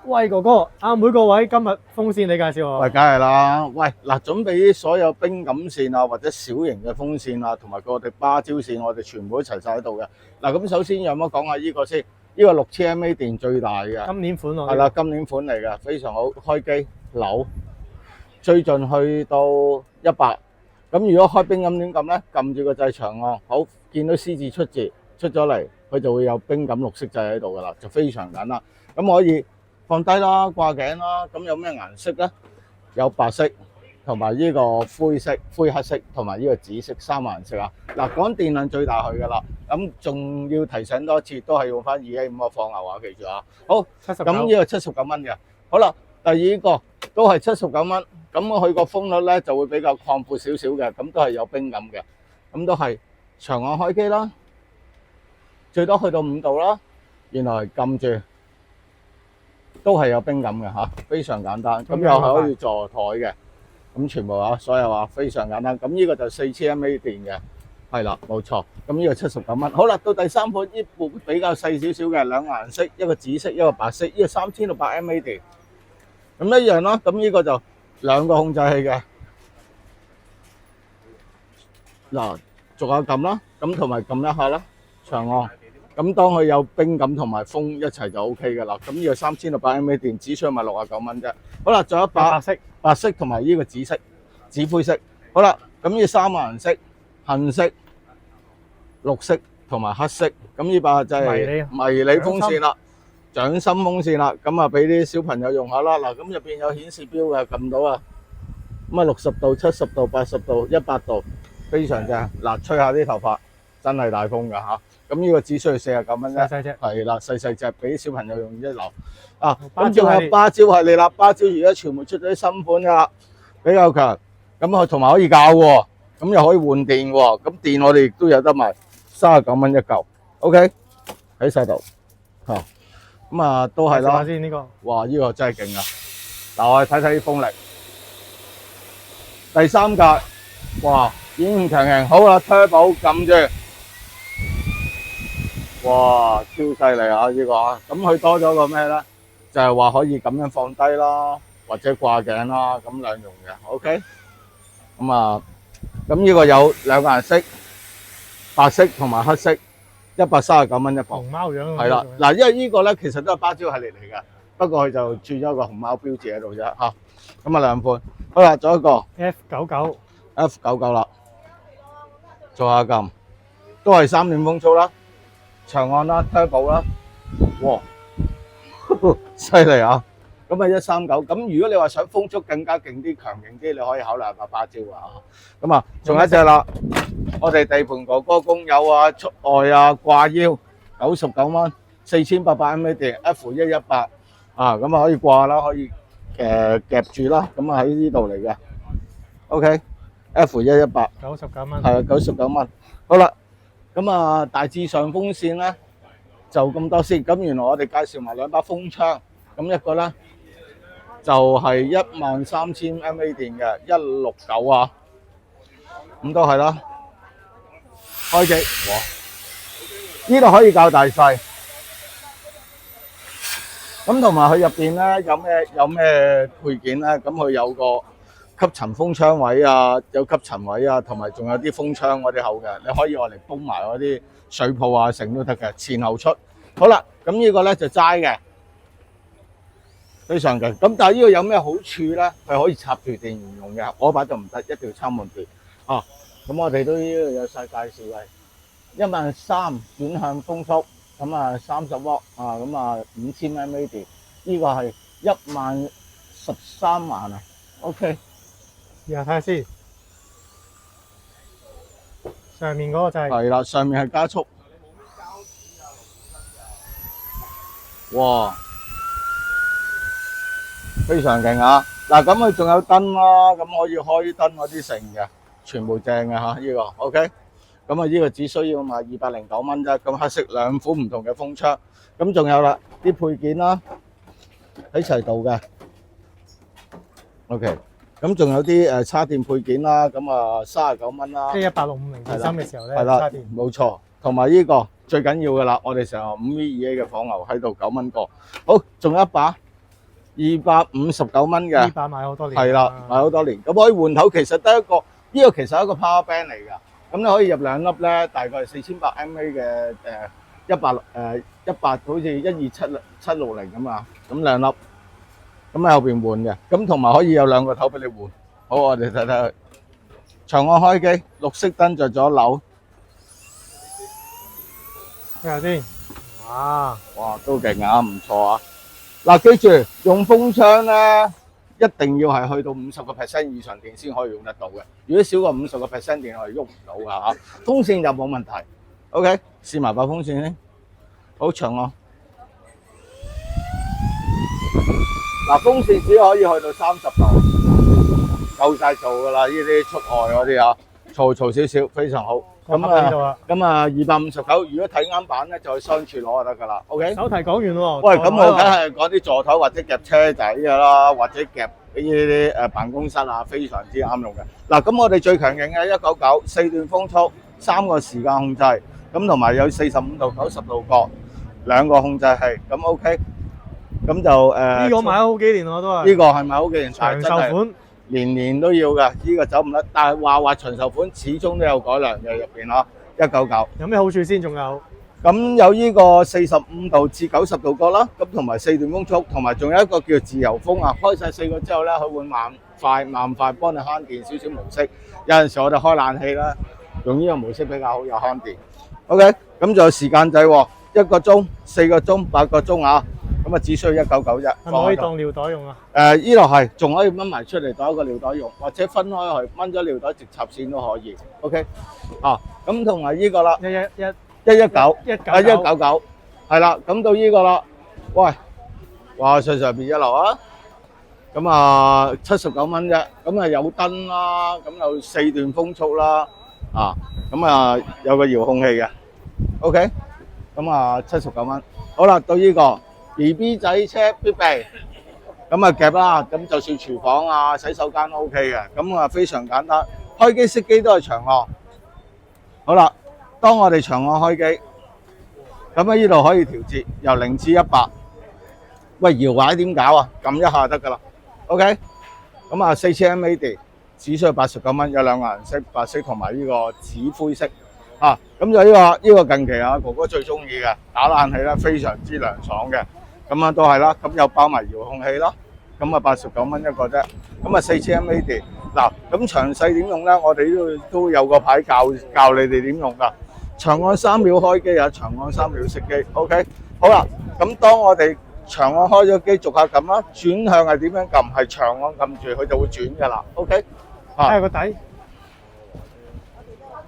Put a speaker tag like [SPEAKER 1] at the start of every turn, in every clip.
[SPEAKER 1] 喂哥哥，每個位今日風扇你介紹我。
[SPEAKER 2] 喂，梗係啦。喂，嗱，準備所有冰感扇啊，或者小型嘅風扇啊，同埋我哋芭蕉扇，我哋全部都齊晒喺度嘅。嗱，咁首先有冇講下呢個先？呢個6000 mAh 電最大嘅，
[SPEAKER 1] 今年款喎。
[SPEAKER 2] 係啦，今年款嚟嘅，非常好。開機扭，最盡去到100。咁如果開冰感點撳咧？撳住個掣長按，好，見到 C 字出咗嚟，佢就會有冰感綠色掣喺度噶啦，就非常簡單。咁可以放低啦，掛頸啦。咁有咩顏色咧？有白色同埋呢個灰色、灰黑色同埋呢個紫色3個顏色啊。嗱，講電量最大佢噶啦。咁仲要提醒多次，都係用翻2A5嘅放牛啊，記住啊。好，
[SPEAKER 1] 79
[SPEAKER 2] 咁呢個79蚊嘅。好啦，第二個都係79蚊。咁佢個風率咧就會比較擴闊少少嘅，咁都係有冰感嘅。咁都係長按開機啦，最多去到5度啦。原來撳住都係有冰感嘅嚇，非常簡單。咁又係可以座台嘅，咁全部啊，所有啊非常簡單。咁呢個就4000 mAh電嘅，係啦，冇錯。咁呢個79蚊。好啦，到第三款呢部比較細少少嘅，兩個顏色，一個紫色，一個白色。呢個3600 mAh電，咁一樣啦。咁呢個就兩個控制器嘅。嗱，逐下撳啦，咁同埋撳一下啦，長按。咁當佢有冰感同埋風一齊就 O K 嘅啦。咁呢個3600 mAh電，只需要賣69蚊啫。好啦，仲有一把白色同埋呢個紫色、紫灰色。好啦，咁呢三個顏色，杏色、綠色同埋黑色。咁呢把就係迷你風扇啦，掌心風扇啦。咁啊，俾啲小朋友用下啦。嗱，咁入邊有顯示標嘅，撳到啊。咁啊，60度、70度、80度、100度，非常正。嗱，吹下啲頭髮，真係大風㗎嚇。咁呢個只需要49蚊啫，係啦，細隻俾小朋友用一流啊。咁仲有芭蕉系列啦，芭蕉而家全部出咗啲新款㗎啦，比較強。咁佢同埋可以校喎，咁又可以換電喎。咁電我哋亦都有得賣，39蚊一嚿。OK， 喺晒度嚇。咁啊，都係啦。
[SPEAKER 1] 先呢個，
[SPEAKER 2] 哇！呢個真係勁啊！嗱，我哋睇睇啲風力。第三格，哇，已經強勁。好啦 ，Turbo 撳住。哇，超犀利啊！呢個啊，咁佢多咗個咩咧？就係話可以咁樣放低啦，或者掛頸啦，咁兩用嘅。OK，咁啊，咁呢個有兩個顏色，白色同埋黑色，139蚊一部。
[SPEAKER 1] 熊貓樣
[SPEAKER 2] 係啦，嗱，因為呢個咧其實都係芭蕉系列嚟嘅，不過佢就轉咗個熊貓標誌喺度啫嚇。咁啊兩款，好啦，仲有一個 F99啦，做下撳，都係3點風速啦。長按啦 ，Turbo 啦，哇，犀利啊！咁啊139，咁如果你話想風速更加勁啲、強勁啲，你可以考慮下把芭蕉啊。咁啊，仲有一隻啦，我哋地盤哥哥工友啊、出外啊、掛腰，99蚊，4800 mAh電 F118啊，咁啊可以掛啦，可以夾住啦，咁啊喺呢度嚟嘅。OK，F118
[SPEAKER 1] 99蚊，
[SPEAKER 2] 係啊，99蚊。好啦。咁啊，大致上風扇咧就咁多先。咁原來我哋介紹埋兩把風槍，咁一個咧就係13000 mAh電嘅169啊，咁都係啦。開機，哇！呢度可以較大細。咁同埋佢入邊咧有咩配件咧？咁佢有個吸塵風窗位啊，有吸塵位啊，同埋仲有啲風窗嗰啲口嘅，你可以愛嚟泵埋嗰啲水泡啊，成都得嘅，前後出。好啦，咁呢個咧就齋嘅，非常勁。咁但係呢個有咩好處咧？係可以插住電源用嘅，我把就唔得，一定要插滿電。啊，咁我哋都呢度有晒介紹嘅，13000轉向風速，咁啊30瓦啊，咁啊5000 mAh電，呢個係113萬啊 ，OK。
[SPEAKER 1] 試下睇下先，上面嗰個就係
[SPEAKER 2] 係啦，上面係加速，哇，非常勁啊！嗱，咁佢仲有燈啦，咁可以開燈嗰啲成嘅，全部正嘅嚇，呢個 OK。咁啊，呢個只需要賣209蚊啫。咁黑色兩款唔同嘅風窗，咁仲有啦，啲配件啦，喺齊度嘅 OK。咁仲有啲叉電配件啦，咁啊39蚊啦，
[SPEAKER 1] 即係1865023嘅時候咧，
[SPEAKER 2] 係啦，
[SPEAKER 1] 叉電
[SPEAKER 2] 冇錯。同埋呢個最緊要嘅啦，我哋成日5V2A 嘅火牛喺度9蚊個。好，仲有一把259蚊嘅。
[SPEAKER 1] 呢把買好多年。
[SPEAKER 2] 係啦，買好多年，咁可以換頭，其實得一個，呢個其實係一個 power bank 嚟㗎，咁你可以入2粒咧，大概係4800 mAh 嘅100好似12760咁啊，咁2粒，咁喺後邊換嘅，咁同埋可以有2個頭俾你換。好，我哋睇睇佢，長按開機，綠色燈着咗扭，
[SPEAKER 1] 睇下先。
[SPEAKER 2] 哇，都勁啊，唔錯啊！嗱，記住用風窗咧，一定要係去到50% 以上電先可以用得到嘅。如果少過50% 電，我係喐唔到㗎嚇。風扇就冇問題。OK，試埋把風扇先。好長啊！嗱，風扇只可以去到30度，夠晒做㗎啦。呢啲出外嗰啲啊，嘈少少，非常好。259，如果睇啱版咧，就去商處攞就得㗎啦。OK。
[SPEAKER 1] 手提講完喎。
[SPEAKER 2] 喂，咁我梗係講啲座頭或者夾車仔㗎啦，或者夾呢啲辦公室啊，非常之啱用嘅。嗱，咁我哋最強勁嘅199 4段風速，3個時間控制，咁同埋有45度、90度角2個控制器，咁 OK。咁就
[SPEAKER 1] 呢個買咗好幾年我都係。
[SPEAKER 2] 呢個係買好幾年，
[SPEAKER 1] 長壽款。
[SPEAKER 2] 年年都要嘅，呢個走唔甩。但係話長壽款，始終都有改良嘅入邊咯。199。有
[SPEAKER 1] 咩好處先？仲有？
[SPEAKER 2] 咁有呢個45度至90度角啦，咁同埋4段風速，同埋仲有一個叫自由風啊。開晒4個之後咧，佢會慢快幫你慳電少少模式。有陣時我哋開冷氣啦，用呢個模式比較好，又慳電。OK，咁仲有時間掣喎，1個鐘、4個鐘、8個鐘啊。咁啊，只需要199啫。
[SPEAKER 1] 係咪可以當尿袋用啊？
[SPEAKER 2] 呢度係，仲可以掹埋出嚟當一個尿袋用，或者分開佢掹咗尿袋直插線都可以。OK，咁同埋呢個啦，119，係啦，咁到呢個啦，喂，哇，上邊一流啊！咁啊，79蚊啫，咁啊有燈啦，咁有4段風速啦，咁啊有個遙控器嘅 ，OK，咁啊79蚊。好啦，到呢個。BB 仔車必備，咁啊夾啦，咁就算廚房啊、洗手間都 OK 嘅，咁啊非常簡單，開機熄機都係長按。好啦，當我哋長按開機，咁喺呢度可以調節由0至100。喂，搖擺點搞啊？撳一下得㗎啦。OK，咁啊4000 mAh，只需要89蚊，有2個顏色，白色同埋呢個紫灰色。咁就呢個近期啊哥哥最中意嘅，打冷氣咧非常之涼爽嘅。咁啊都係啦，咁又包埋遙控器啦，咁啊89蚊一個啫，咁啊4000 mAh。嗱，咁詳細點用咧？我哋都有個牌教你哋點用噶。長按3秒開機啊，長按3秒熄機。OK， 好啦，咁當我哋長按開咗機，逐下撳啦，轉向係點樣撳？係長按撳住佢就會轉噶啦。OK，
[SPEAKER 1] 睇下個底。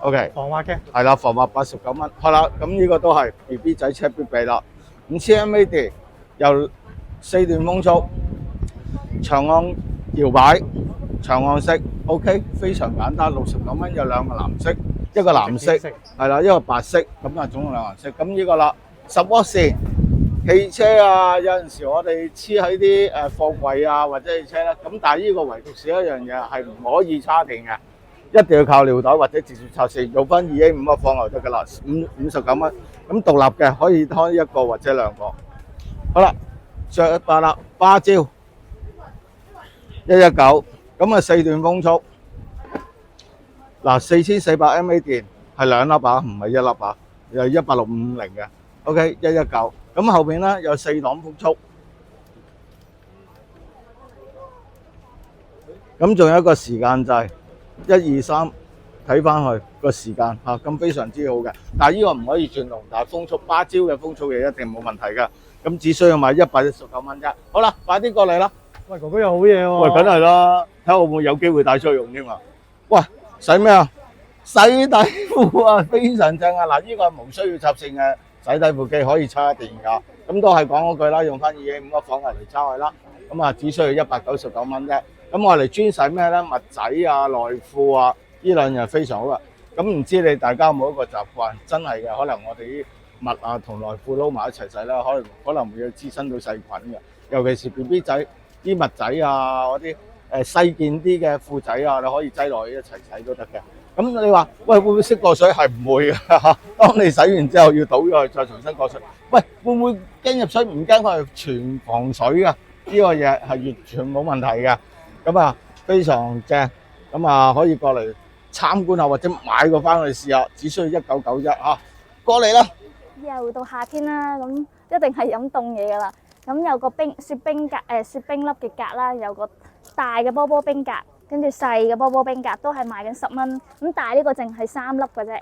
[SPEAKER 2] OK，
[SPEAKER 1] 防滑嘅。係
[SPEAKER 2] 啦，防滑89蚊。好啦，咁呢個都係 BB 仔車必備啦。5000 mAh。由4段風速，長按搖擺，長按式 ，OK， 非常簡單。69蚊有2個藍色，一個藍色係啦，一個白色，咁啊總共2顏色。咁呢個啦，10瓦線，汽車啊，有陣時我哋黐喺啲貨櫃啊或者汽車咧，咁但係呢個唯獨是一樣嘢係唔可以插電嘅，一定要靠尿袋或者直接插線，用翻2A5嘅放就得㗎啦，59蚊。咁獨立嘅可以開1個或者2個。好啦，着一把啦，芭蕉119，咁啊4段風速，嗱4400 mAh 電係2粒把，唔係1粒把，又係18650嘅 ，OK 119，咁後邊咧有4檔風速，咁仲有一個時間掣，1、2、3，睇翻去個時間嚇，咁非常之好嘅，但係呢個唔可以轉動，但係風速芭蕉嘅風速嘅一定冇問題嘅。咁只需要買119蚊啫。好啦，快啲過嚟啦！
[SPEAKER 1] 喂，哥哥有好嘢喎！
[SPEAKER 2] 喂，梗係啦，睇下會唔會有機會帶出去用添啊！喂，洗咩啊？洗底褲啊，非常正啊！嗱，呢個係無需要插線嘅洗底褲機，可以插電㗎。咁都係講嗰句啦，用翻2A5嘅房嚟插佢啦。咁啊，只需要199蚊啫。咁我嚟專洗咩咧？襪仔啊、內褲啊，呢兩樣非常好啊。咁唔知你大家有冇一個習慣？真係嘅，可能我哋啲襪啊同內褲撈埋一齊洗啦，可能會有滋生到細菌嘅，尤其是 BB 仔啲襪仔啊，嗰啲細件啲嘅褲仔啊，你可以擠落去一齊洗都得嘅。咁你話喂，會唔會識過水？係唔會嘅。當你洗完之後要倒咗去，再重新過水。喂，會唔會驚入水？唔驚，佢係全防水嘅。呢個嘢係完全冇問題嘅。咁啊，非常正。咁啊，可以過嚟參觀下或者買個翻去試下，只需要1991嚇。過嚟啦！
[SPEAKER 3] 又到夏天啦，咁一定係飲凍嘢噶啦。咁有個雪冰格雪冰粒嘅格啦，有個大嘅波波冰格，跟住細嘅波波冰格都係賣緊10蚊。咁大呢個淨係3粒嘅啫。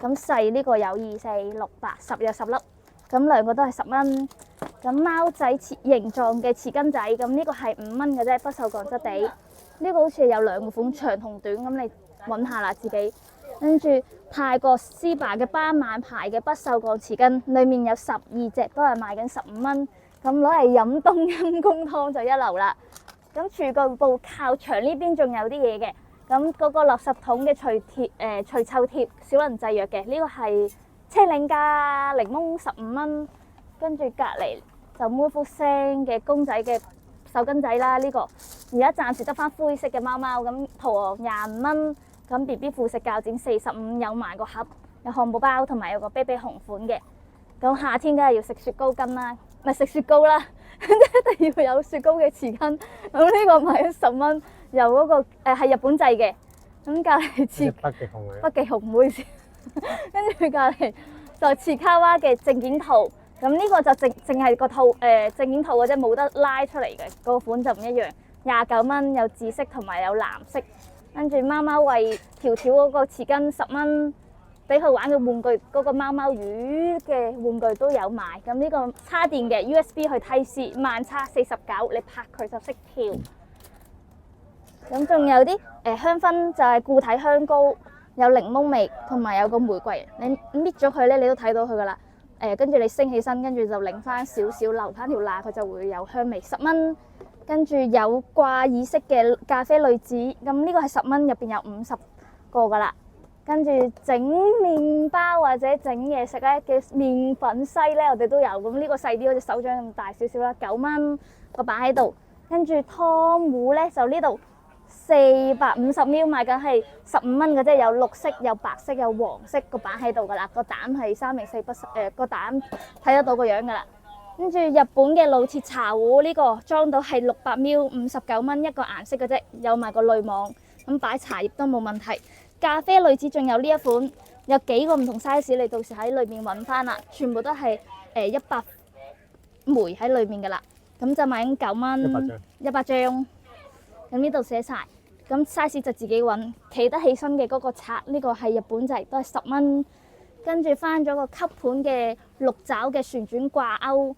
[SPEAKER 3] 咁細呢個有2、4、6、8、10有10粒。咁兩個都係10蚊。咁貓仔形狀嘅匙羹仔，咁呢個係5蚊嘅啫，不鏽鋼質地。呢個好似有2個款，長同短，咁你揾下啦自己。跟住泰國斯巴嘅斑馬牌嘅不鏽鋼匙羹，裡面有12隻，都係賣緊15蚊。咁攞嚟飲冬陰公湯就一流啦。咁廚具部靠牆呢邊仲有啲嘢嘅。咁嗰個垃圾桶嘅除臭貼，小人製藥嘅，呢個係車檸加檸檬15蚊。跟住隔離就妹夫聲嘅公仔嘅手巾仔啦，呢個而家暫時得翻灰色嘅貓貓，咁圖昂25蚊。咁 BB 副食鉸剪45，有埋個盒，有漢堡包同埋有個啤啤紅款嘅。咁夏天梗係要食雪糕巾啦，唔係食雪糕啦，一定要有雪糕嘅匙羹。咁呢個賣緊10蚊，由嗰個係日本製嘅。咁隔離
[SPEAKER 1] 北極熊嚟。
[SPEAKER 3] 北極熊唔好意思，跟住隔離就切卡哇嘅證件套。咁呢個就淨係個套證件套嘅啫，冇得拉出嚟嘅，個款就唔一樣。29蚊，有紫色同埋有藍色。跟住貓貓餵條條嗰個匙羹10蚊，俾佢玩嘅玩具嗰個貓貓魚嘅玩具都有賣。咁呢個叉電嘅 USB 去 Type C，慢叉49，你拍佢就識跳。咁仲有啲香薰就係固體香膏，有檸檬味同埋有個玫瑰。你搣咗佢咧，你都睇到佢噶啦。跟住你升起身，跟住就擰翻少少，留翻條罅，佢就會有香味。10蚊。跟住有掛耳式嘅咖啡濾紙，咁呢個係10蚊，入邊有50個噶啦。跟住整麵包或者整嘢食咧嘅麵粉篩咧，我哋都有。咁呢個細啲，好似手掌咁大少少啦，9蚊個擺喺度。跟住湯壺咧就呢度450ml，賣緊係15蚊嘅啫，有綠色、有白色、有黃色個擺喺度噶啦。個膽係304不個膽睇得到個樣噶啦。跟住日本嘅老鐵茶壺呢個裝到係600ml，59蚊一個顏色嘅啫，有埋個濾網，咁擺茶葉都冇問題。咖啡濾紙仲有呢一款，有幾個唔同 size，你到時喺裏面揾翻啦，全部都係100枚喺裏面噶啦，咁就賣緊9蚊，100張。咁呢度寫晒，咁 size 就自己揾，企得起身嘅嗰個刷呢個係日本製，都係10蚊。跟住翻咗個吸盤嘅6爪嘅旋轉掛鈎。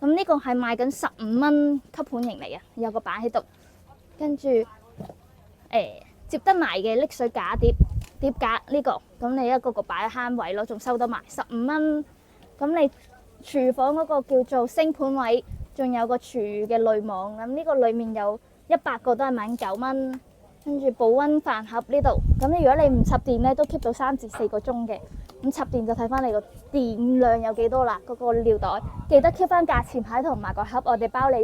[SPEAKER 3] 咁呢個係賣緊15蚊吸盤型嚟嘅，有個擺喺度。跟住接得埋嘅瀝水架碟架呢個，咁你一個個擺喺慳位咯，仲收得埋15蚊。咁你廚房嗰個叫做星盤位，仲有個廚餘嘅濾網，咁呢個裡面有100個都係賣緊9蚊。跟住保溫飯盒呢度，咁如果你唔插電咧，都 keep 到3至4個鐘嘅。咁插電就睇翻你個電量有幾多啦。嗰個尿袋記得 keep 翻價錢牌同埋個盒，我哋包你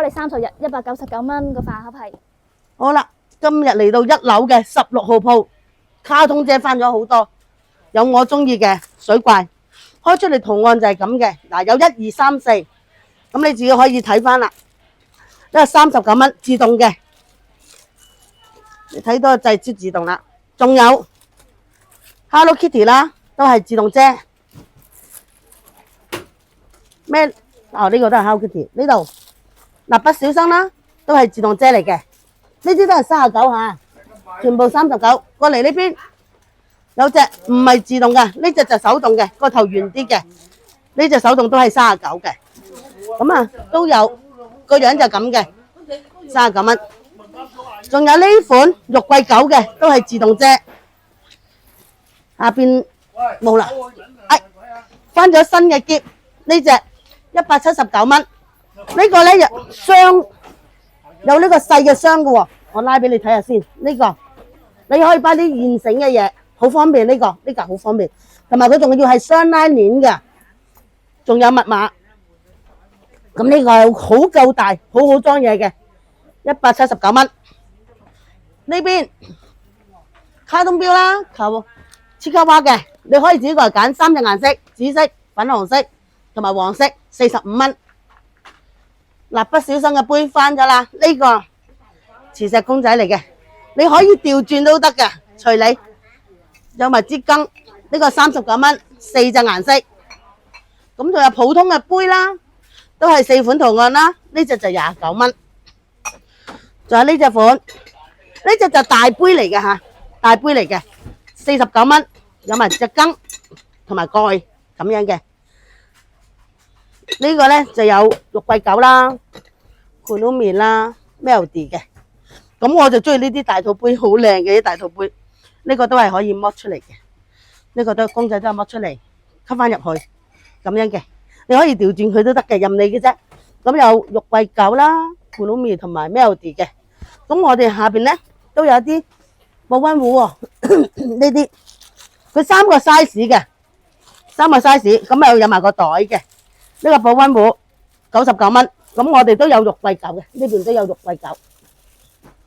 [SPEAKER 3] 30日199蚊個飯盒係。
[SPEAKER 4] 好啦，今日嚟到1樓嘅16號鋪，卡通姐翻咗好多，有我中意嘅水怪，開出嚟圖案就係咁嘅。嗱，有1、2、3、4，咁你自己可以睇翻啦。呢個39蚊自動嘅。你睇到就係自動啦，仲有 Hello Kitty 啦，都係自動遮。咩？呢個都係 Hello Kitty。呢度蠟筆小新啦，都係自動遮嚟嘅。呢啲都係39吓，全部39。過嚟呢邊有隻唔係自動嘅，呢隻就手動嘅，個頭圓啲嘅。呢隻手動都係39嘅。咁啊都有個樣就咁嘅，39蚊。仲有呢款肉桂狗嘅，都係自動遮。下邊冇啦，翻咗新嘅喼，呢隻179蚊。呢個咧有呢個細嘅箱嘅喎，我拉俾你睇下先。呢個你可以擺啲現成嘅嘢，好方便。呢個好方便，同埋佢仲要係雙拉鏈嘅，仲有密碼。咁呢個係好夠大，好好裝嘢嘅，179蚊。呢邊卡通錶啦，切卡哇嘅，你可以自己過嚟揀3隻顏色，紫色、粉紅色同埋黃色，45蚊。呢蠟筆小新嘅杯翻咗啦，呢個磁石公仔嚟嘅，你可以調轉都得嘅，隨你。有埋支羹，呢個39蚊，4隻顏色。咁仲有普通嘅杯啦，都係4款圖案啦，呢隻就29蚊。仲有呢隻款，呢隻就大杯嚟嘅吓，大杯嚟嘅，49蚊，有埋隻羹同埋蓋咁樣嘅。呢個咧就有肉桂狗啦、Kurumi啦、Melody 嘅。咁我就中意呢啲大肚杯，好靚嘅啲大肚杯。呢個都係可以剝出嚟嘅，呢個都公仔都係剝出嚟，吸翻入去咁樣嘅。你可以調轉佢都得嘅，任你嘅啫。咁有肉桂狗啦、Kurumi 同埋 Melody 嘅。咁我哋下邊咧都有啲保溫壺喎，呢啲佢3個 size 嘅，3個 size， 咁又有埋個袋嘅。呢個保溫壺99蚊，咁我哋都有肉桂狗嘅，呢邊都有肉桂狗，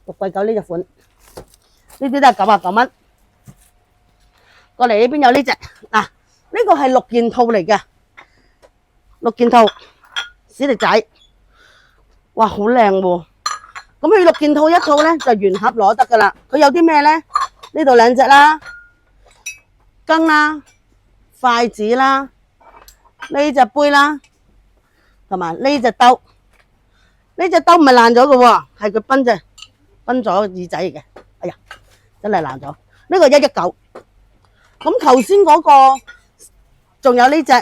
[SPEAKER 4] 肉桂狗呢隻款，呢啲都係99蚊。過嚟呢邊有呢隻，嗱，呢個係6件套嚟嘅，6件套，史力仔，哇，好靚喎！咁佢6件套一套咧就原盒攞得噶啦。佢有啲咩咧？呢度2隻啦，羹啦、筷子啦，呢隻杯啦，同埋呢隻兜。呢隻兜唔係爛咗嘅喎，係佢崩咗耳仔嘅。哎呀，真係爛咗。呢個119。咁頭先嗰個仲有呢隻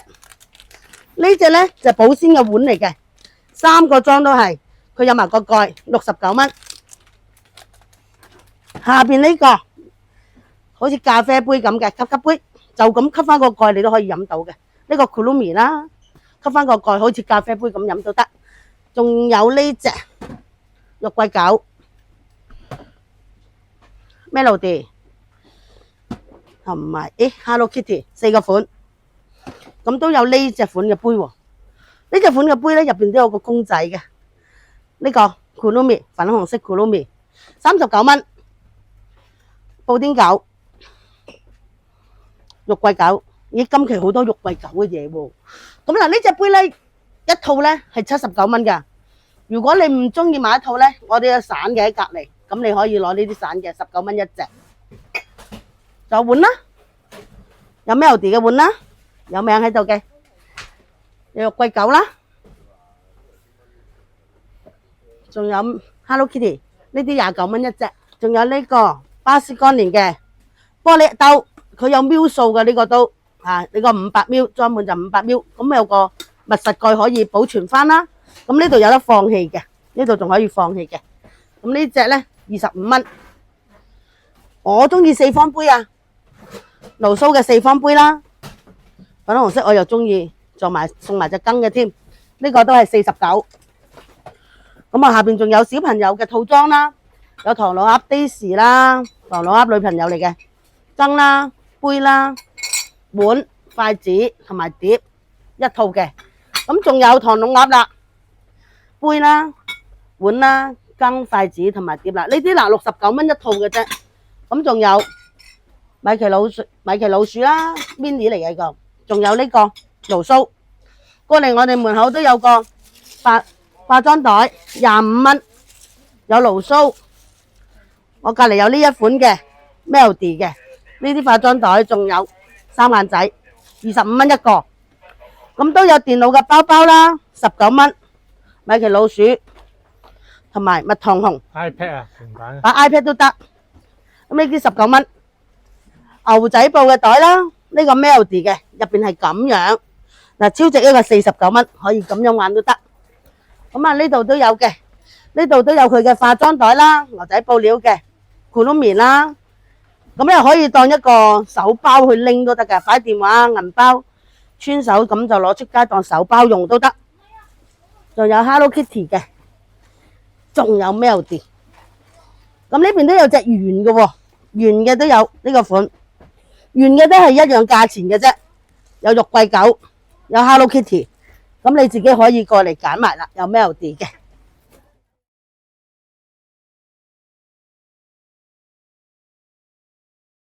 [SPEAKER 4] 咧就係保鮮嘅碗嚟嘅，3個裝都係，佢有埋個蓋，69蚊。下邊呢個好似咖啡杯咁嘅吸杯，就咁吸翻個蓋你都可以飲到嘅。呢個 Kurumi 啦，吸翻個蓋好似咖啡杯咁飲都得。仲有呢隻肉桂狗 Melody。同埋Hello Kitty 4個款，咁都有呢隻款嘅杯喎。呢隻款嘅杯咧入邊都有個公仔嘅。呢個 Kurumi 粉紅色 Kurumi 39蚊。布丁狗、肉桂狗，咦，今期好多肉桂狗嘅嘢喎。咁嗱，呢隻杯咧一套咧係79蚊㗎。如果你唔中意買一套咧，我哋有散嘅喺隔離，咁你可以攞呢啲散嘅，19蚊一隻。有碗啦，有 Melody 嘅碗啦，有名喺度嘅，有肉桂狗啦，仲有 Hello Kitty 呢啲29蚊一隻，仲有呢個巴斯光年嘅玻璃兜，佢有秒數嘅呢個都呢個500秒裝滿就500秒，咁有個密實蓋可以保存翻啦。咁呢度有得放氣嘅，呢度仲可以放氣嘅。咁呢隻咧25蚊，我中意4方杯啊。盧蘇嘅4方杯啦，粉紅色我又中意，送埋隻羹嘅添，呢個都係49。咁啊，下邊仲有小朋友嘅套裝啦，有唐老鴨 Daisy 啦，唐老鴨女朋友嚟嘅，羹啦、杯啦、碗、筷子同埋碟一套嘅。咁仲有唐老鴨啦，杯啦、碗啦、羹、筷子同埋碟啦，呢啲嗱69蚊一套嘅啫。咁仲有米奇老鼠啦 ，mini 嚟嘅個，仲有呢個盧蘇。過嚟我哋門口都有個化妝袋，25蚊，有盧蘇。我隔離有呢一款嘅 Melody 嘅，呢啲化妝袋仲有3眼仔，25蚊一個。咁都有電腦嘅包包啦，19蚊，米奇老鼠同埋蜜糖紅
[SPEAKER 1] iPad 啊，平板
[SPEAKER 4] 擺 iPad 都得。咁呢啲19蚊。牛仔布嘅袋啦，呢個 Melody 嘅，入邊係咁樣，嗱超值一個49蚊，可以咁樣玩都得。咁啊呢度都有嘅，呢度都有佢嘅化妝袋啦，牛仔布料嘅 Kurumi 啦，咁又可以當一個手包去拎都得嘅，擺電話、銀包、穿手咁就攞出街當手包用都得。仲有 Hello Kitty 嘅，仲有 Melody。咁呢邊都有隻圓嘅喎，圓嘅都有呢個款。圓嘅都係一樣價錢嘅啫，有肉桂狗，有 Hello Kitty，咁你自己可以過嚟揀埋啦，有 Melody 嘅。